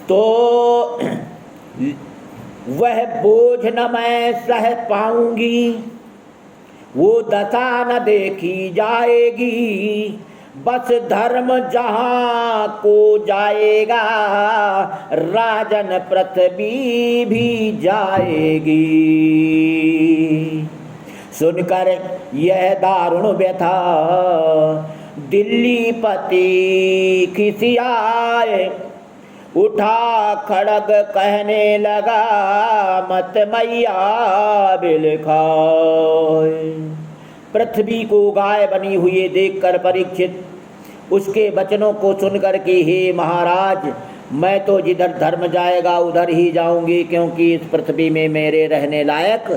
तो वह बोझ न मैं सह पाऊंगी, वो दशा न देखी जाएगी। बस धर्म जहाँ को जाएगा, राजन पृथ्वी भी जाएगी। सुनकर यह दारुण व्यथा दिल्ली पति खिसियाए, उठा खड़ग कहने लगा मत मैया बिल खाए। पृथ्वी को गाय बनी हुई देखकर परीक्षित उसके वचनों को सुनकर कि हे महाराज, मैं तो जिधर धर्म जाएगा उधर ही जाऊंगी, क्योंकि इस पृथ्वी में मेरे रहने लायक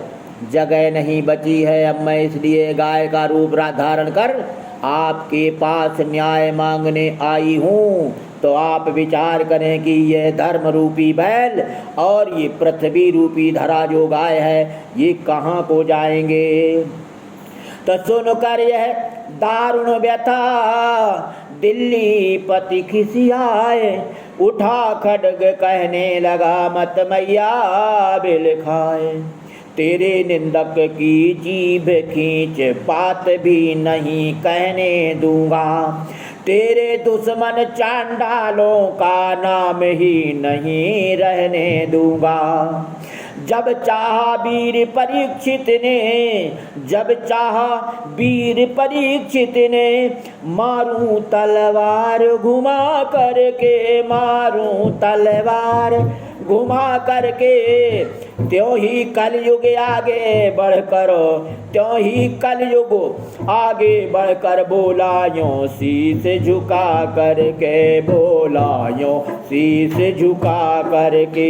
जगह नहीं बची है। अब मैं इसलिए गाय का रूप धारण कर आपके पास न्याय मांगने आई हूँ। तो आप विचार करें कि यह धर्म रूपी बैल और ये पृथ्वी रूपी धरा जो गाय है, ये कहाँ को जाएंगे। तो सुनकर यह दारुण व्यथा दिल्ली पति खिसियाए, उठा खड्ग कहने लगा मत मैया बिल खाए। तेरे निंदक की जीभ खींच बात भी नहीं कहने दूंगा, तेरे दुश्मन चांडालों का नाम ही नहीं रहने दूंगा। जब चाहा वीर परीक्षित ने मारूं तलवार घुमा करके, मारूं तलवार घुमा करके। त्यों ही कलयुग आगे बढ़कर, त्यों ही कलयुग आगे बढ़कर बोला यूं शीश झुका करके, बोला यूं शीश झुका करके।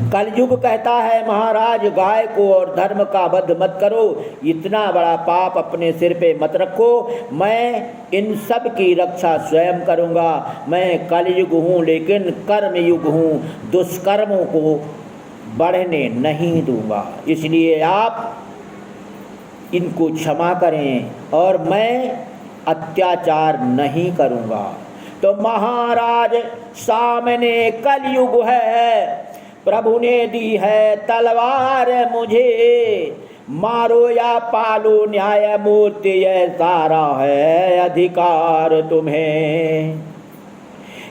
कलयुग कहता है महाराज, गाय को और धर्म का वध मत करो, इतना बड़ा पाप अपने सिर पे मत रखो, मैं इन सब की रक्षा स्वयं करूंगा। मैं कलयुग हूँ लेकिन कर्मयुग हूँ, दुष्कर्मों को बढ़ने नहीं दूंगा, इसलिए आप इनको क्षमा करें और मैं अत्याचार नहीं करूंगा। तो महाराज सामने कलयुग है, प्रभु ने दी है तलवार मुझे, मारो या पालो न्याय मूर्ति, यह सारा है अधिकार तुम्हें।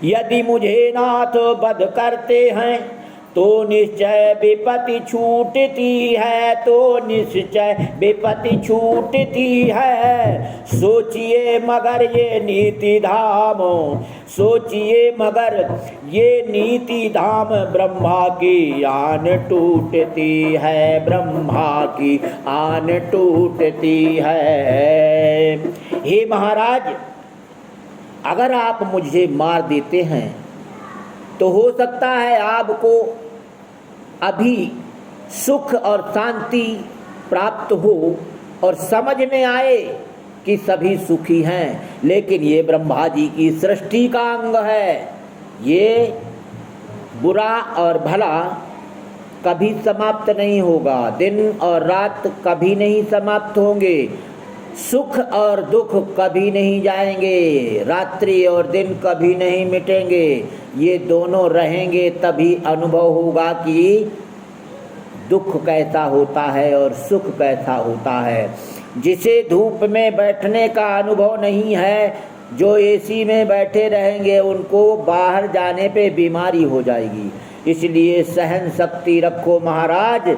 यदि मुझे नाथ वध करते हैं तो निश्चय विपत्ति छूटती है, तो निश्चय विपत्ति छूटती है। सोचिए मगर ये नीति धाम, सोचिए मगर ये नीति धाम, ब्रह्मा की आन टूटती है, ब्रह्मा की आन टूटती है। हे महाराज, अगर आप मुझे मार देते हैं तो हो सकता है आपको अभी सुख और शांति प्राप्त हो और समझ में आए कि सभी सुखी हैं, लेकिन ये ब्रह्मा जी की सृष्टि का अंग है। ये बुरा और भला कभी समाप्त नहीं होगा, दिन और रात कभी नहीं समाप्त होंगे, सुख और दुख कभी नहीं जाएंगे, रात्रि और दिन कभी नहीं मिटेंगे। ये दोनों रहेंगे, तभी अनुभव होगा कि दुख कैसा होता है और सुख कैसा होता है। जिसे धूप में बैठने का अनुभव नहीं है, जो एसी में बैठे रहेंगे, उनको बाहर जाने पे बीमारी हो जाएगी। इसलिए सहन शक्ति रखो महाराज,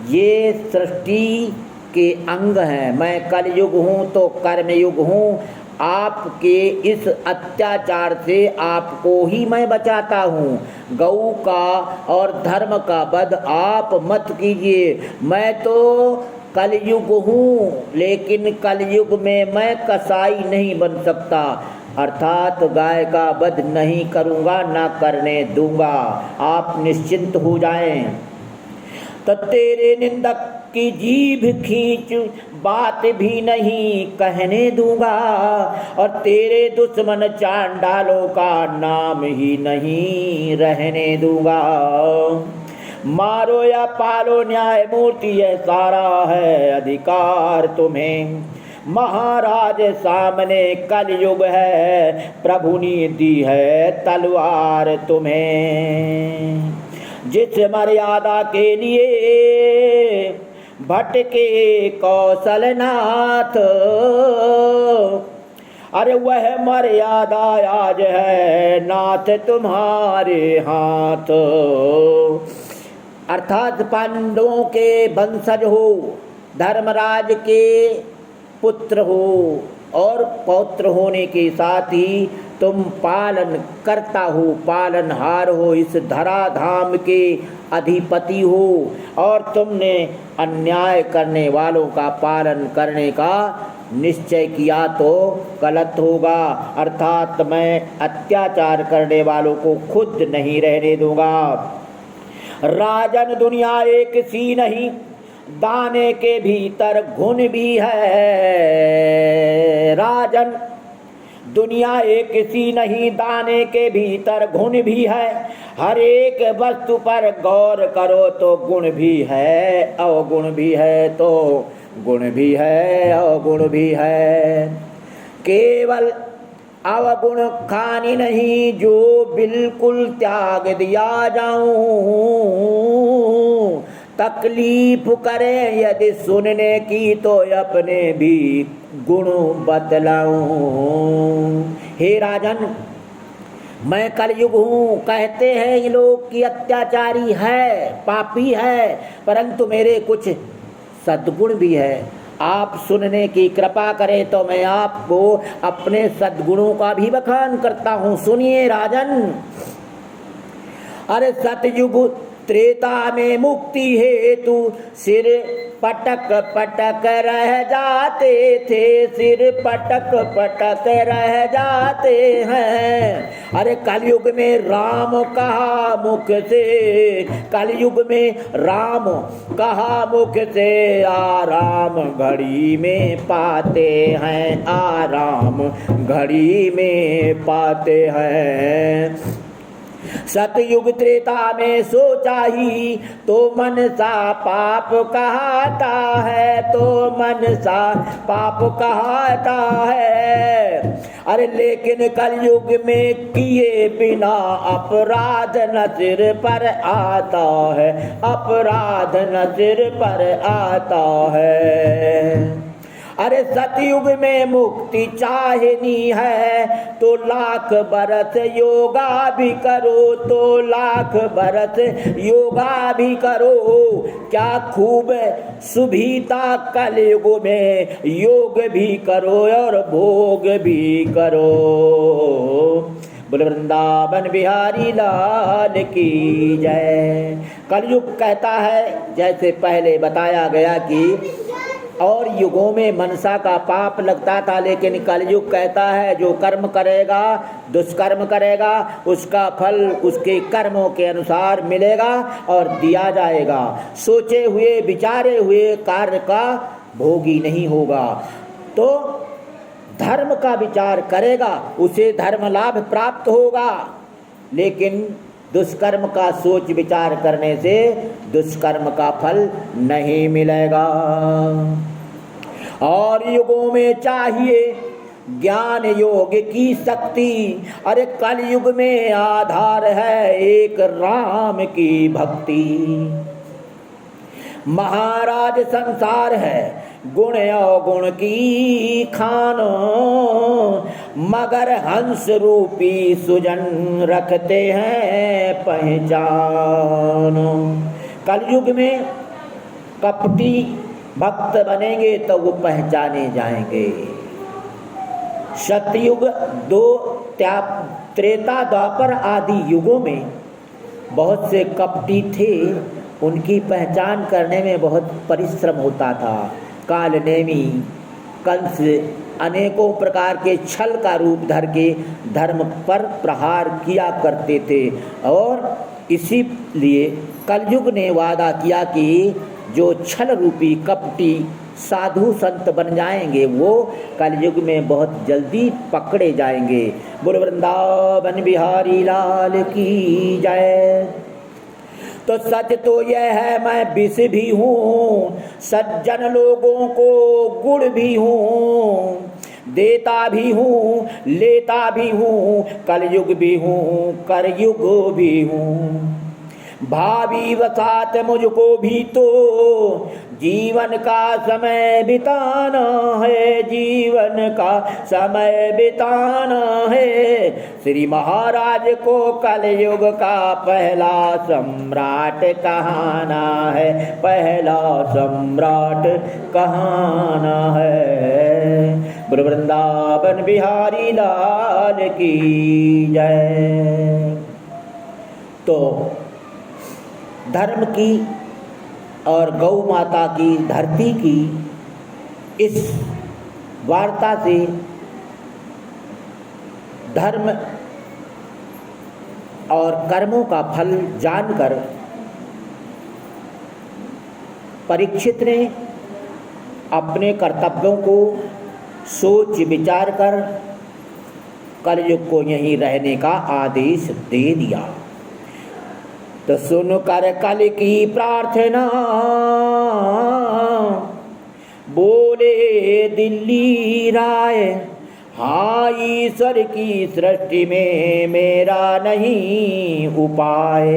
ये सृष्टि के अंग हैं। मैं कलयुग हूँ तो कर्मयुग हूँ, आपके इस अत्याचार से आपको ही मैं बचाता हूँ। गौ का और धर्म का वध आप मत कीजिए। मैं तो कलयुग हूँ, लेकिन कलयुग में मैं कसाई नहीं बन सकता, अर्थात गाय का वध नहीं करूँगा, ना करने दूंगा। आप निश्चिंत हो जाएं। तो तेरे निंदक की जीभ खींच बात भी नहीं कहने दूंगा, और तेरे दुश्मन चांडालों का नाम ही नहीं रहने दूंगा। मारो या पालो न्याय मूर्ति, यह सारा है अधिकार तुम्हें। महाराज सामने कलयुग है, प्रभु ने दी है तलवार तुम्हें। जिस मर्यादा के लिए भटके कौशलनाथ, अरे वह मर्यादा आज है नाथ तुम्हारे हाथ। अर्थात पांडवों के वंशज हो, धर्मराज के पुत्र हो और पौत्र होने के साथ ही तुम पालन करता हो, पालनहार हो, इस धराधाम के अधिपति हो और तुमने अन्याय करने वालों का पालन करने का निश्चय किया तो गलत होगा। अर्थात मैं अत्याचार करने वालों को खुद नहीं रहने दूंगा। राजन दुनिया एक सी नहीं, दाने के भीतर घुन भी है। राजन दुनिया एक सी नहीं, दाने के भीतर घुन भी है। हर एक वस्तु पर गौर करो तो गुण भी है, अवगुण भी है, तो गुण भी है, अवगुण भी है। केवल अवगुण खानी नहीं, जो बिल्कुल त्याग दिया जाऊं। तकलीफ करे यदि सुनने की तो अपने भी गुण बतलाऊं। हे राजन, मैं कलयुग हूँ। कहते हैं ये लोग कि अत्याचारी है, पापी है, परंतु मेरे कुछ सद्गुण भी है। आप सुनने की कृपा करें तो मैं आपको अपने सद्गुणों का भी बखान करता हूँ। सुनिए राजन। अरे सतयुग त्रेता में मुक्ति हेतु सिर पटक पटक रह जाते थे, सिर पटक पटक रह जाते हैं। अरे कलयुग में राम कहा मुख से, कलयुग में राम कहा मुख से, आराम घड़ी में पाते हैं, आराम घड़ी में पाते हैं। सतयुग त्रेता में सोचा ही तो मन सा पाप कहता है, तो मन सा पाप कहता है। अरे लेकिन कलयुग में किए बिना अपराध न सिर पर आता है, अपराध न सिर पर आता है। अरे सतयुग में मुक्ति चाहनी है तो लाख बरस योगा भी करो, तो लाख बरस योगा भी करो। क्या खूब सुविधा कलयुग में, योग भी करो और भोग भी करो। बोल वृंदावन बिहारी लाल की जय। कलयुग कहता है, जैसे पहले बताया गया कि और युगों में मनसा का पाप लगता था, लेकिन कलयुग कहता है जो कर्म करेगा, दुष्कर्म करेगा, उसका फल उसके कर्मों के अनुसार मिलेगा और दिया जाएगा। सोचे हुए विचारे हुए कार्य का भोगी नहीं होगा। तो धर्म का विचार करेगा, उसे धर्म लाभ प्राप्त होगा। लेकिन दुष्कर्म का सोच विचार करने से दुष्कर्म का फल नहीं मिलेगा। और युगों में चाहिए ज्ञान योग की शक्ति। अरे कलयुग में आधार है एक राम की भक्ति। महाराज संसार है गुण अवगुण की खान, मगर हंस रूपी सुजन रखते हैं पहचान। कलयुग में कपटी भक्त बनेंगे तो वो पहचाने जाएंगे। सतयुग दो त्रेता द्वापर आदि युगों में बहुत से कपटी थे, उनकी पहचान करने में बहुत परिश्रम होता था। कालनेमी कंस अनेकों प्रकार के छल का रूप धर के धर्म पर प्रहार किया करते थे, और इसीलिए कलयुग ने वादा किया कि जो छल रूपी कपटी साधु संत बन जाएंगे वो कलयुग में बहुत जल्दी पकड़े जाएंगे। बोल वृंदावन बिहारी लाल की जय। तो सच तो यह है मैं विष भी हूँ, सज्जन लोगों को गुड़ भी हूँ, देता भी हूँ लेता भी हूँ, कलयुग भी हूँ करयुग भी हूँ। भावी वसात मुझको भी तो जीवन का समय बिताना है, जीवन का समय बिताना है। श्री महाराज को कलयुग का पहला सम्राट कहाना है, पहला सम्राट कहाना है। गुरु वृंदावन बिहारी लाल की जय। तो धर्म की और गौ माता की, धरती की इस वार्ता से धर्म और कर्मों का फल जानकर परीक्षित ने अपने कर्तव्यों को सोच विचार कर कलयुग को यहीं रहने का आदेश दे दिया। तो सुन कर कल की प्रार्थना, बोले दिल्ली राय, हाँ ईश्वर की सृष्टि में मेरा नहीं उपाय।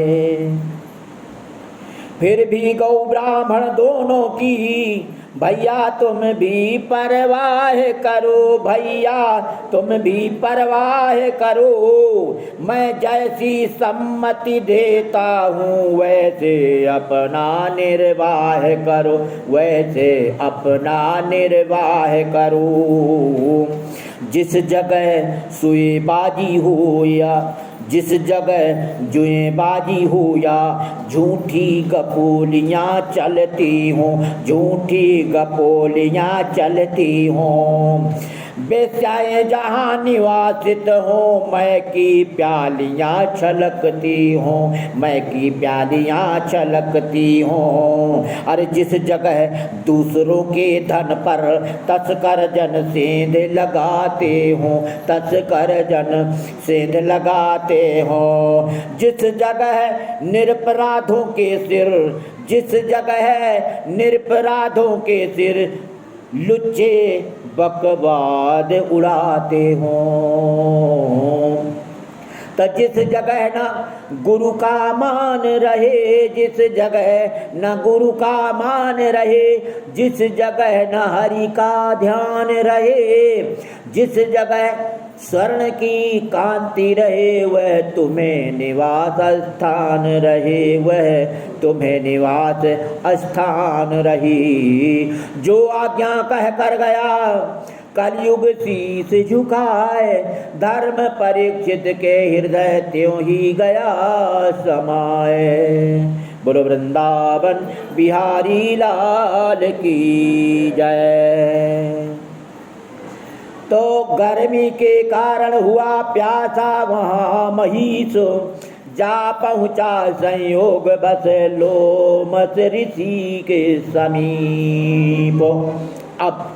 फिर भी गौ ब्राह्मण दोनों की भैया तुम भी परवाह करो, भैया तुम भी परवाह करो। मैं जैसी सम्मति देता हूँ वैसे अपना निर्वाह करो, वैसे अपना निर्वाह करो। जिस जगह सुएबाजी हो या जिस जगह जुएबाजी हो या झूठी गपोलियाँ चलती हों, झूठी गपोलियाँ चलती हों। बेस्याएं जहाँ निवासित हों, मैं की प्यालियाँ छलकती हों, मैं की प्यालियाँ छलकती हों। अरे जिस जगह दूसरों के धन पर तस्कर जन सेंध लगाते हों, तस्कर जन सेंध लगाते हों। जिस जगह निरपराधों के सिर, जिस जगह निरपराधों के सिर लुच्चे बकवाद उड़ाते हों। तो जिस जगह न गुरु का मान रहे, जिस जगह न गुरु का मान रहे, जिस जगह न हरि का ध्यान रहे, जिस जगह स्वर्ण की कांति रहे, वह तुम्हें निवास स्थान रहे, वह तुम्हें निवास स्थान रही। जो आज्ञा कह कर गया कलयुग शीस झुकाए, धर्म परीक्षित के हृदय त्यों ही गया समाए। बोलो वृंदावन बिहारी लाल की जय। तो गर्मी के कारण हुआ प्यासा वहाँ महिष, जा पहुँचा संयोग बस लोमस ऋषि के समीप। अब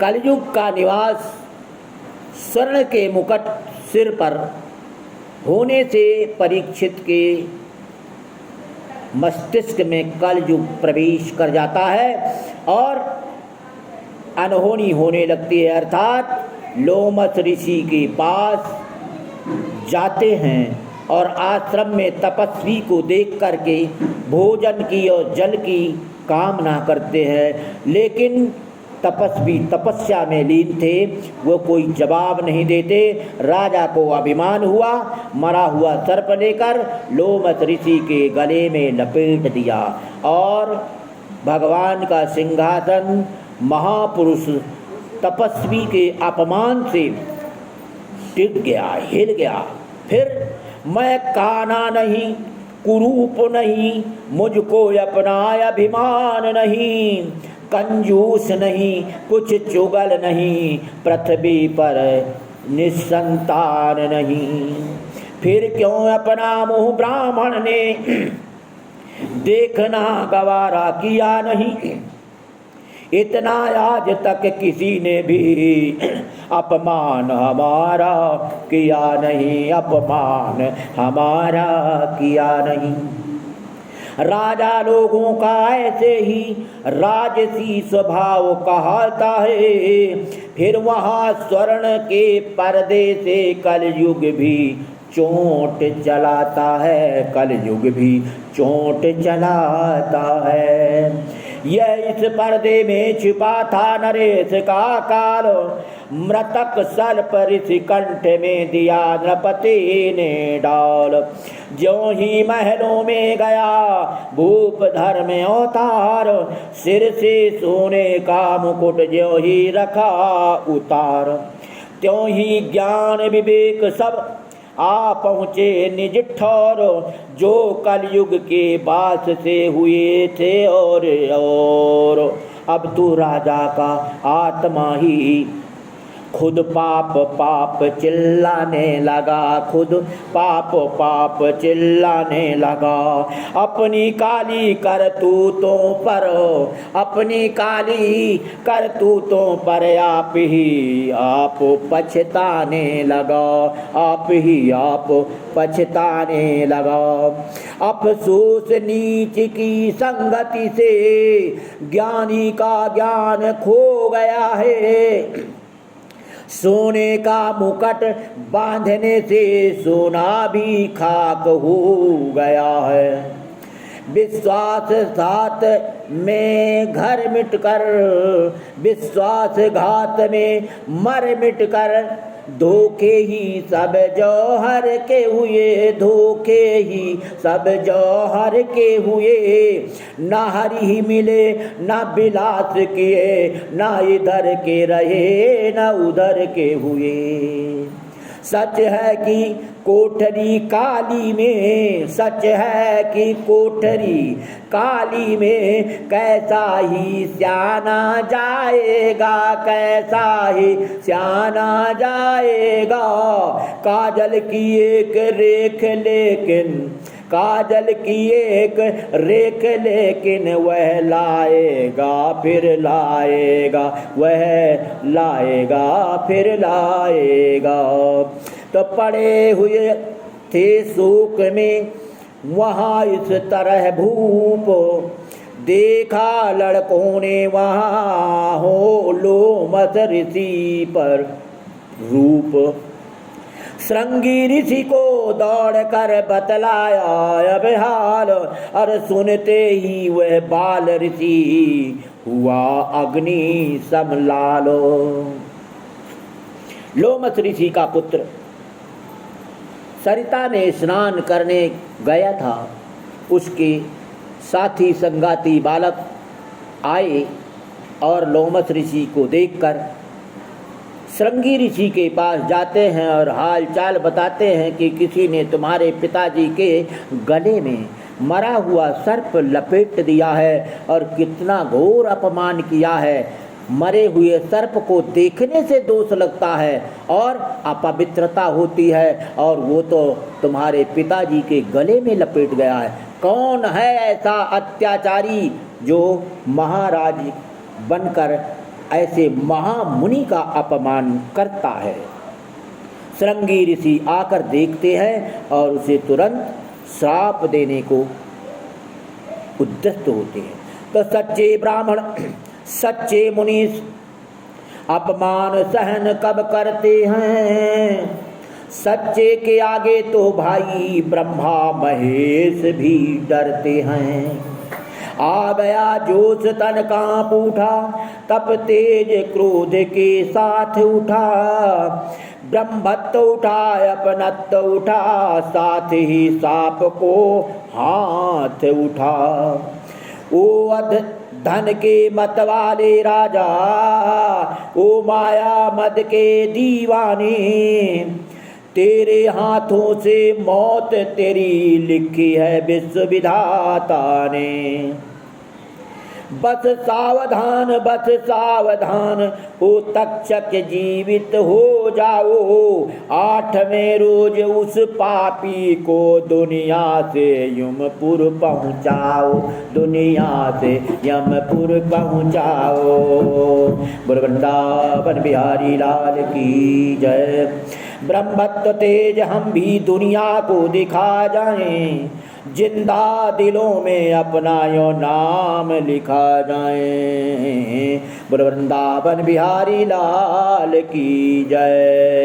कलयुग का निवास स्वर्ण के मुकुट सिर पर होने से परीक्षित के मस्तिष्क में कलयुग प्रवेश कर जाता है और अनहोनी होने लगती है। अर्थात लोमस ऋषि के पास जाते हैं और आश्रम में तपस्वी को देख करके भोजन की और जल की कामना करते हैं, लेकिन तपस्वी तपस्या में लीन थे, वो कोई जवाब नहीं देते। राजा को अभिमान हुआ, मरा हुआ सर्प लेकर लोमस ऋषि के गले में लपेट दिया और भगवान का सिंहासन महापुरुष तपस्वी के अपमान से टिक गया, हिल गया। फिर मैं काना नहीं, कुरूप नहीं, मुझको अपना अभिमान नहीं, कंजूस नहीं, कुछ चुगल नहीं, पृथ्वी पर निसंतान नहीं। फिर क्यों अपना मुँह ब्राह्मण ने देखना गवारा किया नहीं, इतना आज तक किसी ने भी अपमान हमारा किया नहीं, अपमान हमारा किया नहीं। राजा लोगों का ऐसे ही राजसी स्वभाव कहता है। फिर वहाँ स्वर्ण के पर्दे से कलयुग भी चोट चलाता है, कलयुग भी चोट चलाता है। यह इस पर्दे में छिपा था नरेश का काल, मृतक सर्प ऋषि कंठ में दिया नृपति ने डाल। ज्यों ही महलों में गया भूप धर्म अवतार, सिर से सोने का मुकुट ज्यों ही रखा उतार। त्यों ही ज्ञान विवेक सब आ पहुँचे निज ठौर, जो कलयुग के बास से हुए थे और अब तू राजा का आत्मा ही खुद पाप पाप चिल्लाने लगा, खुद पाप पाप चिल्लाने लगा। अपनी काली करतूतों पर, अपनी काली करतूतों पर आप ही आप पछताने लगा, आप ही आप पछताने लगा। अफसोस नीच की संगति से ज्ञानी का ज्ञान खो गया है। सोने का मुकुट बांधने से सोना भी खाक हो गया है। विश्वासघात में घर मिटकर, विश्वासघात में मर मिटकर, धोखे ही सब जौहर के हुए, धोखे ही सब जौहर के हुए। ना हरि ही मिले ना विलास किए, ना इधर के रहे ना उधर के हुए। सच है कि कोठरी काली में, सच है कि कोठरी काली में कैसा ही स्याना जाएगा, कैसा ही स्याना जाएगा। काजल की एक रेख लेकिन, काजल की एक रेख लेकिन वह लाएगा फिर लाएगा, वह लाएगा फिर लाएगा। तो पड़े हुए थे शोक में वहाँ इस तरह भूप, देखा लड़कों ने वहाँ हो लोमस ऋषि पर रूप। श्रृंगी ऋषि को दौड़ कर बतलाया अब हाल, और सुनते ही वह बाल ऋषि हुआ अग्नि समलालो। लोमस ऋषि का पुत्र सरिता में स्नान करने गया था। उसके साथी संगाती बालक आए और लोमस ऋषि को देखकर श्रृंगी ऋषि के पास जाते हैं और हाल चाल बताते हैं कि किसी ने तुम्हारे पिताजी के गले में मरा हुआ सर्प लपेट दिया है और कितना घोर अपमान किया है। मरे हुए सर्प को देखने से दोष लगता है और अपवित्रता होती है, और वो तो तुम्हारे पिताजी के गले में लपेट गया है। कौन है ऐसा अत्याचारी जो महाराज बनकर ऐसे महामुनि का अपमान करता है। श्रृंगी ऋषि आकर देखते हैं और उसे तुरंत श्राप देने को उद्यत होते हैं। तो सच्चे ब्राह्मण सच्चे मुनि अपमान सहन कब करते हैं। सच्चे के आगे तो भाई ब्रह्मा महेश भी डरते हैं। आ गया जोश तन कांप उठा, तप तेज क्रोध के साथ उठा। ब्रह्मत्व उठा अपनत्व उठा, साथ ही साप को हाथ उठा। ओ धन के मत वाले राजा, ओ माया मद के दीवाने, तेरे हाथों से मौत तेरी लिखी है विश्व विधाता ने। बस सावधान ओ तक्षक जीवित हो जाओ। 8वें रोज उस पापी को दुनिया से यमपुर पहुँचाओ, दुनिया से यमपुर पहुँचाओ। बोल वृंदावन बिहारी लाल की जय। ब्रह्मत्व तेज हम भी दुनिया को दिखा जाएं, जिंदा दिलों में अपना यो नाम लिखा जाए। बोल वृंदावन बिहारी लाल की जय।